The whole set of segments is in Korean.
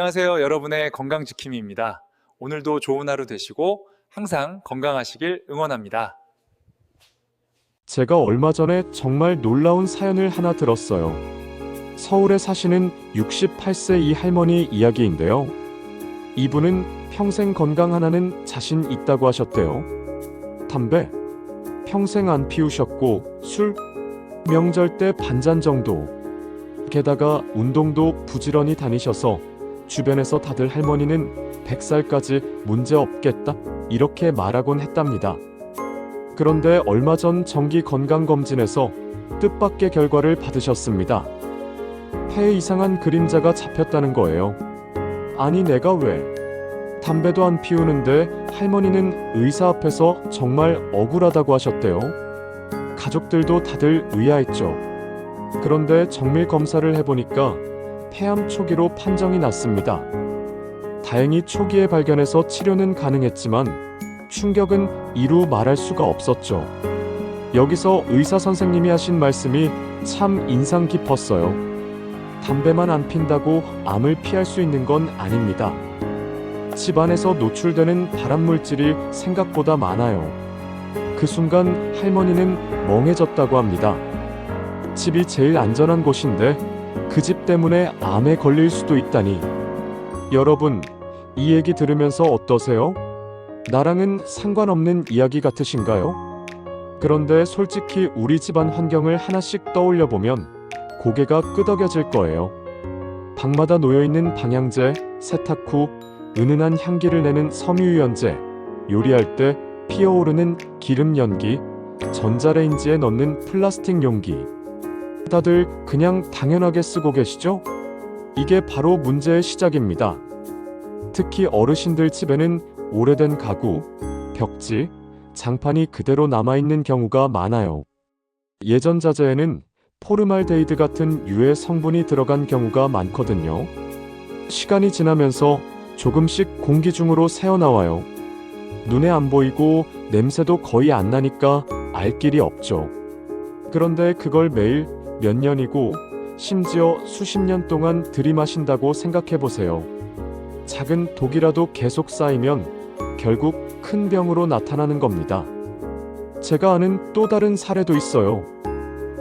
안녕하세요. 여러분의 건강지킴이입니다. 오늘도 좋은 하루 되시고 항상 건강하시길 응원합니다. 제가 얼마 전에 정말 놀라운 사연을 하나 들었어요. 서울에 사시는 68세 이 할머니 이야기인데요. 이분은 평생 건강 하나는 자신 있다고 하셨대요. 담배 평생 안 피우셨고 술 명절 때 반잔 정도. 게다가 운동도 부지런히 다니셔서 주변에서 다들 할머니는 100살까지 문제 없겠다 이렇게 말하곤 했답니다. 그런데 얼마 전 정기 건강검진에서 뜻밖의 결과를 받으셨습니다. 폐에 이상한 그림자가 잡혔다는 거예요. 아니 내가 왜 담배도 안 피우는데 할머니는 의사 앞에서 정말 억울하다고 하셨대요. 가족들도 다들 의아했죠. 그런데 정밀 검사를 해보니까 폐암 초기로 판정이 났습니다. 다행히 초기에 발견해서 치료는 가능했지만 충격은 이루 말할 수가 없었죠. 여기서 의사 선생님이 하신 말씀이 참 인상 깊었어요. 담배만 안 핀다고 암을 피할 수 있는 건 아닙니다. 집안에서 노출되는 발암물질이 생각보다 많아요. 그 순간 할머니는 멍해졌다고 합니다. 집이 제일 안전한 곳인데 그 집 때문에 암에 걸릴 수도 있다니. 여러분, 이 얘기 들으면서 어떠세요? 나랑은 상관없는 이야기 같으신가요? 그런데 솔직히 우리 집안 환경을 하나씩 떠올려 보면 고개가 끄덕여질 거예요. 방마다 놓여있는 방향제, 세탁 후 은은한 향기를 내는 섬유유연제, 요리할 때 피어오르는 기름 연기, 전자레인지에 넣는 플라스틱 용기. 다들 그냥 당연하게 쓰고 계시죠? 이게 바로 문제의 시작입니다. 특히 어르신들 집에는 오래된 가구, 벽지, 장판이 그대로 남아있는 경우가 많아요. 예전 자재에는 포르말데이드 같은 유해 성분이 들어간 경우가 많거든요. 시간이 지나면서 조금씩 공기 중으로 새어나와요. 눈에 안 보이고 냄새도 거의 안 나니까 알 길이 없죠. 그런데 그걸 매일 몇 년이고 심지어 수십 년 동안 들이마신다고 생각해보세요. 작은 독이라도 계속 쌓이면 결국 큰 병으로 나타나는 겁니다. 제가 아는 또 다른 사례도 있어요.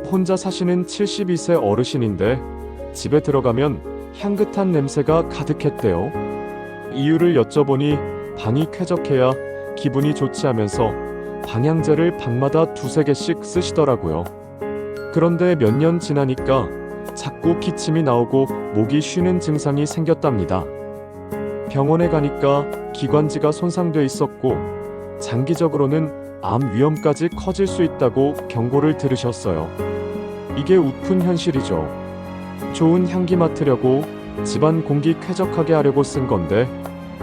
혼자 사시는 72세 어르신인데 집에 들어가면 향긋한 냄새가 가득했대요. 이유를 여쭤보니 방이 쾌적해야 기분이 좋지 하면서 방향제를 방마다 두세 개씩 쓰시더라고요. 그런데 몇 년 지나니까 자꾸 기침이 나오고 목이 쉬는 증상이 생겼답니다. 병원에 가니까 기관지가 손상돼 있었고 장기적으로는 암 위험까지 커질 수 있다고 경고를 들으셨어요. 이게 우픈 현실이죠. 좋은 향기 맡으려고 집안 공기 쾌적하게 하려고 쓴 건데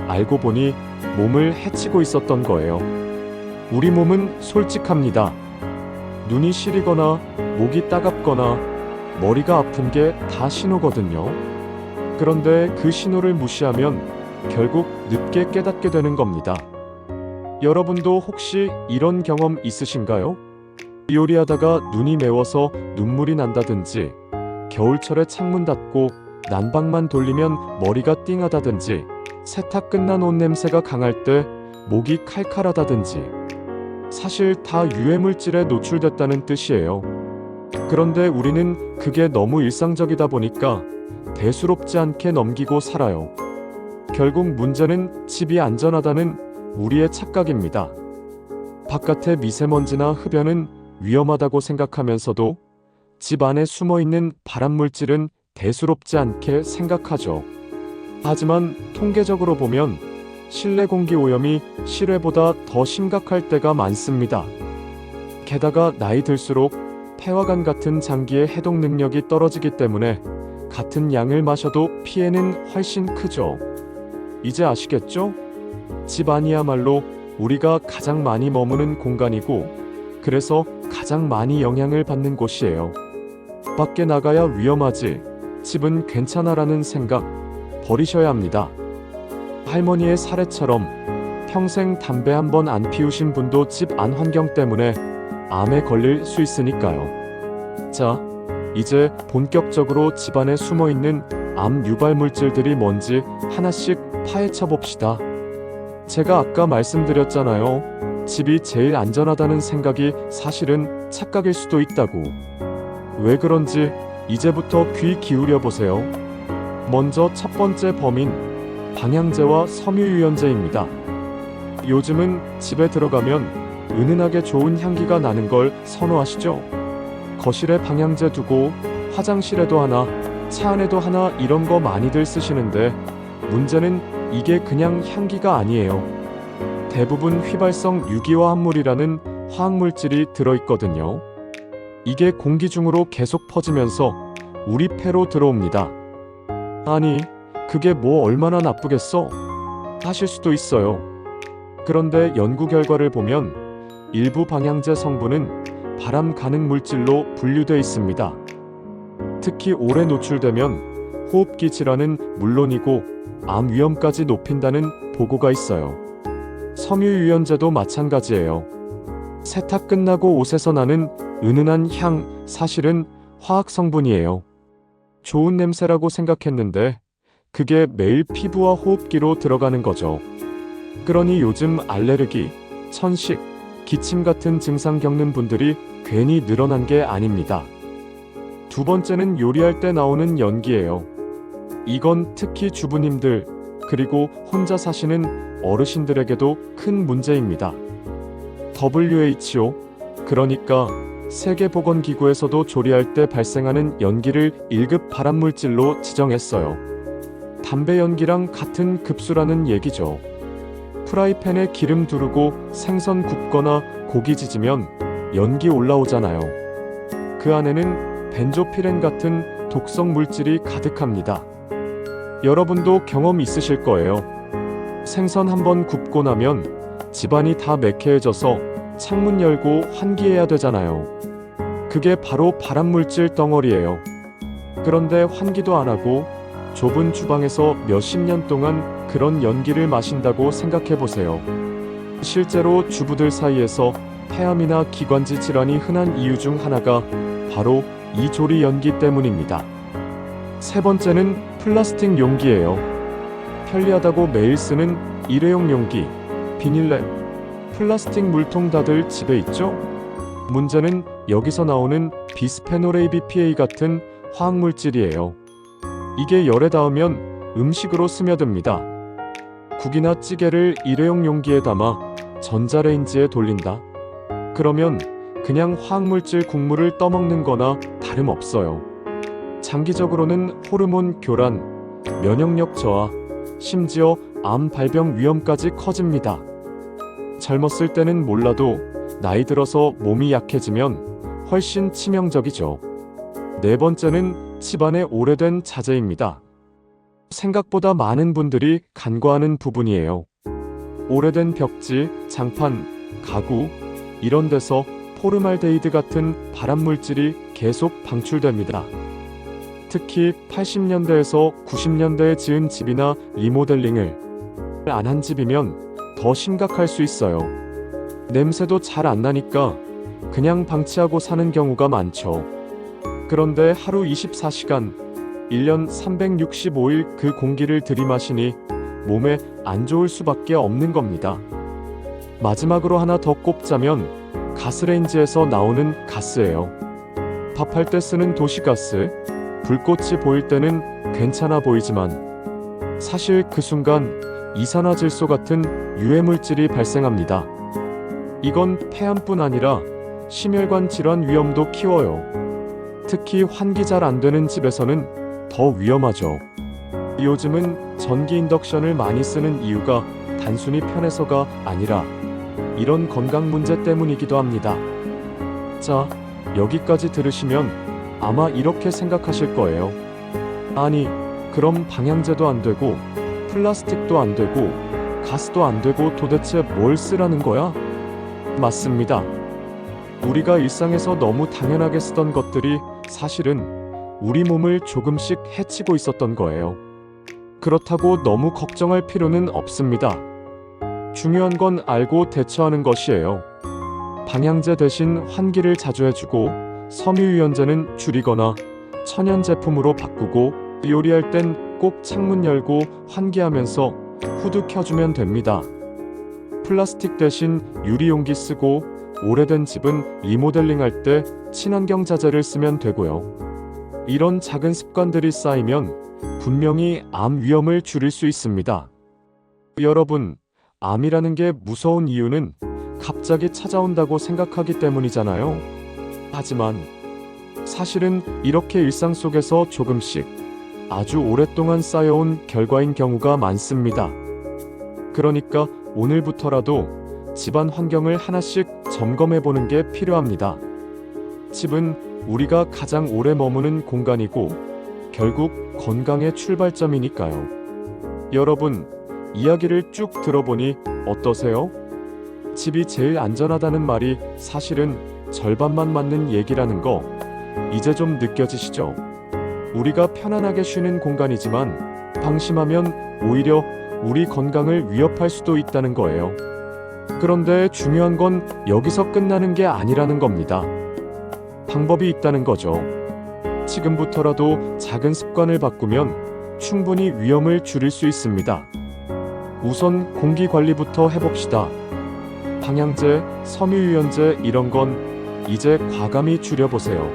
알고 보니 몸을 해치고 있었던 거예요. 우리 몸은 솔직합니다. 눈이 시리거나 목이 따갑거나 머리가 아픈 게 다 신호거든요. 그런데 그 신호를 무시하면 결국 늦게 깨닫게 되는 겁니다. 여러분도 혹시 이런 경험 있으신가요? 요리하다가 눈이 매워서 눈물이 난다든지, 겨울철에 창문 닫고 난방만 돌리면 머리가 띵하다든지, 세탁 끝난 옷 냄새가 강할 때 목이 칼칼하다든지, 사실 다 유해물질에 노출됐다는 뜻이에요. 그런데 우리는 그게 너무 일상적이다 보니까 대수롭지 않게 넘기고 살아요. 결국 문제는 집이 안전하다는 우리의 착각입니다. 바깥의 미세먼지나 흡연은 위험하다고 생각하면서도 집 안에 숨어있는 발암물질은 대수롭지 않게 생각하죠. 하지만 통계적으로 보면 실내 공기 오염이 실외보다 더 심각할 때가 많습니다. 게다가 나이 들수록 폐와 간 같은 장기의 해독 능력이 떨어지기 때문에 같은 양을 마셔도 피해는 훨씬 크죠. 이제 아시겠죠? 집 안이야말로 우리가 가장 많이 머무는 공간이고 그래서 가장 많이 영향을 받는 곳이에요. 밖에 나가야 위험하지, 집은 괜찮아라는 생각 버리셔야 합니다. 할머니의 사례처럼 평생 담배 한 번 안 피우신 분도 집 안 환경 때문에 암에 걸릴 수 있으니까요. 자, 이제 본격적으로 집안에 숨어있는 암 유발 물질들이 뭔지 하나씩 파헤쳐 봅시다. 제가 아까 말씀드렸잖아요. 집이 제일 안전하다는 생각이 사실은 착각일 수도 있다고. 왜 그런지 이제부터 귀 기울여 보세요. 먼저 첫 번째 범인, 방향제와 섬유유연제입니다. 요즘은 집에 들어가면 은은하게 좋은 향기가 나는 걸 선호하시죠? 거실에 방향제 두고 화장실에도 하나, 차 안에도 하나 이런 거 많이들 쓰시는데 문제는 이게 그냥 향기가 아니에요. 대부분 휘발성 유기화합물이라는 화학물질이 들어있거든요. 이게 공기 중으로 계속 퍼지면서 우리 폐로 들어옵니다. 아니, 그게 뭐 얼마나 나쁘겠어? 하실 수도 있어요. 그런데 연구 결과를 보면 일부 방향제 성분은 바람 가능 물질로 분류돼 있습니다. 특히 오래 노출되면 호흡기 질환은 물론이고 암 위험까지 높인다는 보고가 있어요. 섬유유연제도 마찬가지예요. 세탁 끝나고 옷에서 나는 은은한 향, 사실은 화학 성분이에요. 좋은 냄새라고 생각했는데 그게 매일 피부와 호흡기로 들어가는 거죠. 그러니 요즘 알레르기, 천식, 기침 같은 증상 겪는 분들이 괜히 늘어난 게 아닙니다. 두 번째는 요리할 때 나오는 연기예요. 이건 특히 주부님들, 그리고 혼자 사시는 어르신들에게도 큰 문제입니다. WHO, 그러니까 세계보건기구에서도 조리할 때 발생하는 연기를 1급 발암물질로 지정했어요. 담배 연기랑 같은 급수라는 얘기죠. 프라이팬에 기름 두르고 생선 굽거나 고기 지지면 연기 올라오잖아요. 그 안에는 벤조피렌 같은 독성 물질이 가득합니다. 여러분도 경험 있으실 거예요. 생선 한번 굽고 나면 집안이 다 매캐해져서 창문 열고 환기해야 되잖아요. 그게 바로 발암물질 덩어리예요. 그런데 환기도 안 하고 좁은 주방에서 몇십 년 동안 그런 연기를 마신다고 생각해 보세요. 실제로 주부들 사이에서 폐암이나 기관지 질환이 흔한 이유 중 하나가 바로 이 조리 연기 때문입니다. 세 번째는 플라스틱 용기예요. 편리하다고 매일 쓰는 일회용 용기, 비닐랩, 플라스틱 물통 다들 집에 있죠? 문제는 여기서 나오는 비스페놀 A, BPA 같은 화학물질이에요. 이게 열에 닿으면 음식으로 스며듭니다. 국이나 찌개를 일회용 용기에 담아 전자레인지에 돌린다. 그러면 그냥 화학물질 국물을 떠먹는 거나 다름없어요. 장기적으로는 호르몬 교란, 면역력 저하, 심지어 암 발병 위험까지 커집니다. 젊었을 때는 몰라도 나이 들어서 몸이 약해지면 훨씬 치명적이죠. 네 번째는 집안의 오래된 자재입니다. 생각보다 많은 분들이 간과하는 부분이에요. 오래된 벽지, 장판, 가구, 이런 데서 포르말데히드 같은 발암물질이 계속 방출됩니다. 특히 80년대에서 90년대에 지은 집이나 리모델링을 안 한 집이면 더 심각할 수 있어요. 냄새도 잘 안 나니까 그냥 방치하고 사는 경우가 많죠. 그런데 하루 24시간, 1년 365일 그 공기를 들이마시니 몸에 안 좋을 수밖에 없는 겁니다. 마지막으로 하나 더 꼽자면 가스레인지에서 나오는 가스예요. 밥할 때 쓰는 도시가스, 불꽃이 보일 때는 괜찮아 보이지만 사실 그 순간 이산화질소 같은 유해물질이 발생합니다. 이건 폐암뿐 아니라 심혈관 질환 위험도 키워요. 특히 환기 잘 안 되는 집에서는 더 위험하죠. 요즘은 전기 인덕션을 많이 쓰는 이유가 단순히 편해서가 아니라 이런 건강 문제 때문이기도 합니다. 자, 여기까지 들으시면 아마 이렇게 생각하실 거예요. 아니, 그럼 방향제도 안 되고 플라스틱도 안 되고 가스도 안 되고 도대체 뭘 쓰라는 거야? 맞습니다. 우리가 일상에서 너무 당연하게 쓰던 것들이 사실은 우리 몸을 조금씩 해치고 있었던 거예요. 그렇다고 너무 걱정할 필요는 없습니다. 중요한 건 알고 대처하는 것이에요. 방향제 대신 환기를 자주 해주고 섬유유연제는 줄이거나 천연 제품으로 바꾸고 요리할 땐 꼭 창문 열고 환기하면서 후드 켜주면 됩니다. 플라스틱 대신 유리 용기 쓰고 오래된 집은 리모델링할 때 친환경 자재를 쓰면 되고요. 이런 작은 습관들이 쌓이면 분명히 암 위험을 줄일 수 있습니다. 여러분, 암이라는 게 무서운 이유는 갑자기 찾아온다고 생각하기 때문이잖아요. 하지만 사실은 이렇게 일상 속에서 조금씩 아주 오랫동안 쌓여온 결과인 경우가 많습니다. 그러니까 오늘부터라도 집안 환경을 하나씩 점검해 보는 게 필요합니다. 집은 우리가 가장 오래 머무는 공간이고 결국 건강의 출발점이니까요. 여러분, 이야기를 쭉 들어보니 어떠세요? 집이 제일 안전하다는 말이 사실은 절반만 맞는 얘기라는 거 이제 좀 느껴지시죠? 우리가 편안하게 쉬는 공간이지만 방심하면 오히려 우리 건강을 위협할 수도 있다는 거예요. 그런데 중요한 건 여기서 끝나는 게 아니라는 겁니다. 방법이 있다는 거죠. 지금부터라도 작은 습관을 바꾸면 충분히 위험을 줄일 수 있습니다. 우선 공기 관리부터 해봅시다. 방향제, 섬유유연제 이런 건 이제 과감히 줄여보세요.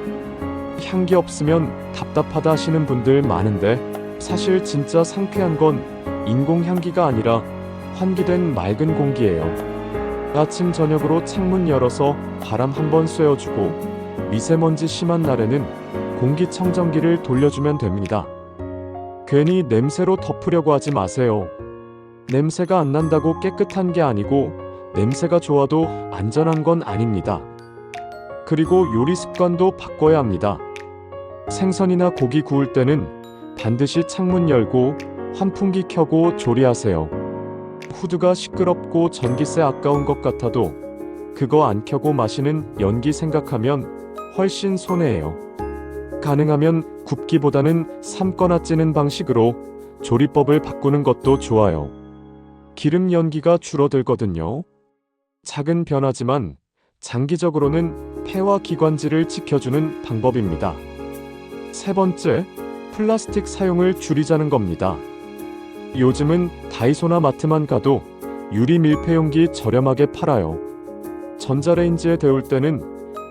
향기 없으면 답답하다 하시는 분들 많은데 사실 진짜 상쾌한 건 인공 향기가 아니라 환기된 맑은 공기예요. 아침 저녁으로 창문 열어서 바람 한번 쐬어주고 미세먼지 심한 날에는 공기청정기를 돌려주면 됩니다. 괜히 냄새로 덮으려고 하지 마세요. 냄새가 안 난다고 깨끗한 게 아니고 냄새가 좋아도 안전한 건 아닙니다. 그리고 요리 습관도 바꿔야 합니다. 생선이나 고기 구울 때는 반드시 창문 열고 환풍기 켜고 조리하세요. 후드가 시끄럽고 전기세 아까운 것 같아도 그거 안 켜고 마시는 연기 생각하면 훨씬 손해예요. 가능하면 굽기보다는 삶거나 찌는 방식으로 조리법을 바꾸는 것도 좋아요. 기름 연기가 줄어들거든요. 작은 변화지만 장기적으로는 폐와 기관지를 지켜주는 방법입니다. 세 번째, 플라스틱 사용을 줄이자는 겁니다. 요즘은 다이소나 마트만 가도 유리 밀폐용기 저렴하게 팔아요. 전자레인지에 데울 때는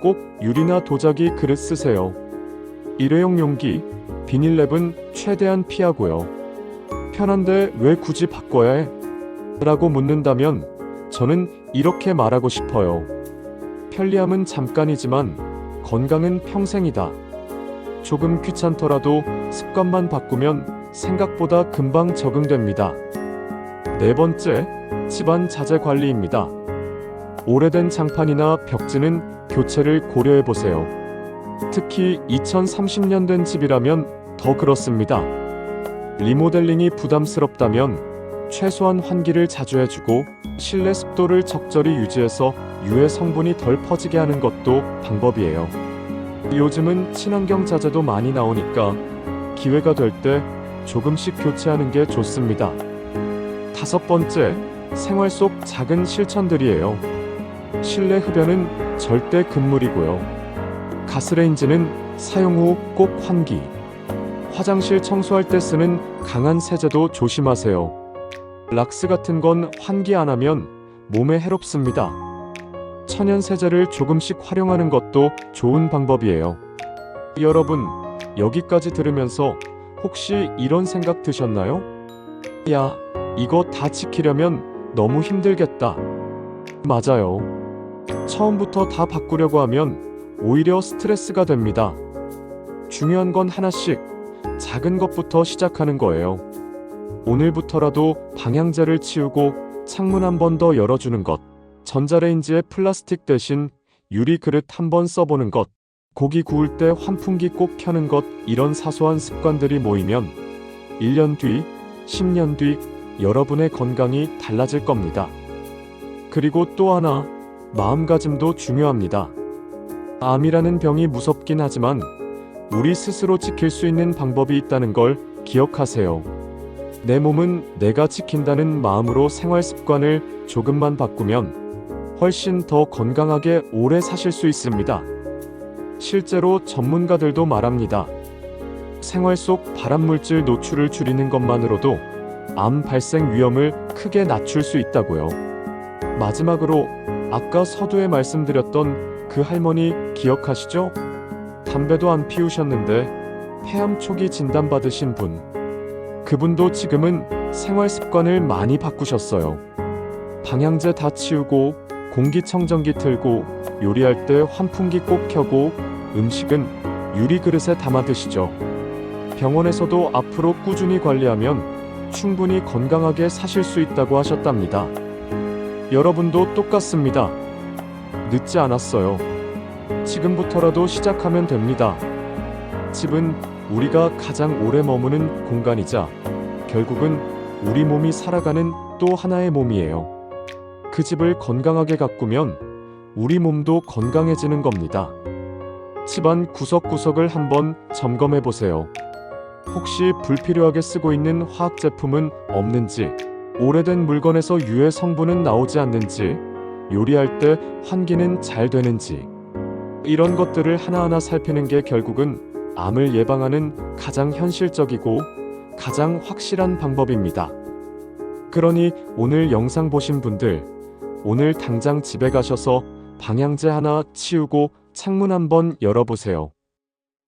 꼭 유리나 도자기 그릇 쓰세요. 일회용 용기, 비닐랩은 최대한 피하고요. 편한데 왜 굳이 바꿔야 해? 라고 묻는다면 저는 이렇게 말하고 싶어요. 편리함은 잠깐이지만 건강은 평생이다. 조금 귀찮더라도 습관만 바꾸면 생각보다 금방 적응됩니다. 네 번째, 집안 자재 관리입니다. 오래된 장판이나 벽지는 교체를 고려해 보세요. 특히 2030년 된 집이라면 더 그렇습니다. 리모델링이 부담스럽다면 최소한 환기를 자주 해주고 실내 습도를 적절히 유지해서 유해 성분이 덜 퍼지게 하는 것도 방법이에요. 요즘은 친환경 자재도 많이 나오니까 기회가 될 때 조금씩 교체하는 게 좋습니다. 다섯 번째, 생활 속 작은 실천들이에요. 실내 흡연은 절대 금물이고요. 가스레인지는 사용 후 꼭 환기. 화장실 청소할 때 쓰는 강한 세제도 조심하세요. 락스 같은 건 환기 안 하면 몸에 해롭습니다. 천연 세제를 조금씩 활용하는 것도 좋은 방법이에요. 여러분, 여기까지 들으면서 혹시 이런 생각 드셨나요? 야, 이거 다 지키려면 너무 힘들겠다. 맞아요. 처음부터 다 바꾸려고 하면 오히려 스트레스가 됩니다. 중요한 건 하나씩 작은 것부터 시작하는 거예요. 오늘부터라도 방향제를 치우고 창문 한 번 더 열어주는 것, 전자레인지에 플라스틱 대신 유리 그릇 한번 써보는 것, 고기 구울 때 환풍기 꼭 켜는 것, 이런 사소한 습관들이 모이면 1년 뒤, 10년 뒤 여러분의 건강이 달라질 겁니다. 그리고 또 하나, 마음가짐도 중요합니다. 암이라는 병이 무섭긴 하지만 우리 스스로 지킬 수 있는 방법이 있다는 걸 기억하세요. 내 몸은 내가 지킨다는 마음으로 생활 습관을 조금만 바꾸면 훨씬 더 건강하게 오래 사실 수 있습니다. 실제로 전문가들도 말합니다. 생활 속 발암물질 노출을 줄이는 것만으로도 암 발생 위험을 크게 낮출 수 있다고요. 마지막으로 아까 서두에 말씀드렸던 그 할머니 기억하시죠? 담배도 안 피우셨는데 폐암 초기 진단받으신 분. 그분도 지금은 생활 습관을 많이 바꾸셨어요. 방향제 다 치우고 공기청정기 틀고 요리할 때 환풍기 꼭 켜고 음식은 유리 그릇에 담아 드시죠. 병원에서도 앞으로 꾸준히 관리하면 충분히 건강하게 사실 수 있다고 하셨답니다. 여러분도 똑같습니다. 늦지 않았어요. 지금부터라도 시작하면 됩니다. 집은 우리가 가장 오래 머무는 공간이자 결국은 우리 몸이 살아가는 또 하나의 몸이에요. 그 집을 건강하게 가꾸면 우리 몸도 건강해지는 겁니다. 집안 구석구석을 한번 점검해 보세요. 혹시 불필요하게 쓰고 있는 화학 제품은 없는지, 오래된 물건에서 유해 성분은 나오지 않는지, 요리할 때 환기는 잘 되는지, 이런 것들을 하나하나 살피는 게 결국은 암을 예방하는 가장 현실적이고 가장 확실한 방법입니다. 그러니 오늘 영상 보신 분들, 오늘 당장 집에 가셔서 방향제 하나 치우고 창문 한번 열어보세요.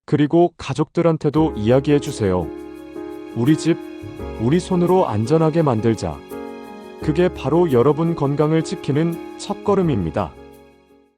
그리고 가족들한테도 이야기해 주세요. 우리 집, 우리 손으로 안전하게 만들자. 그게 바로 여러분 건강을 지키는 첫걸음입니다.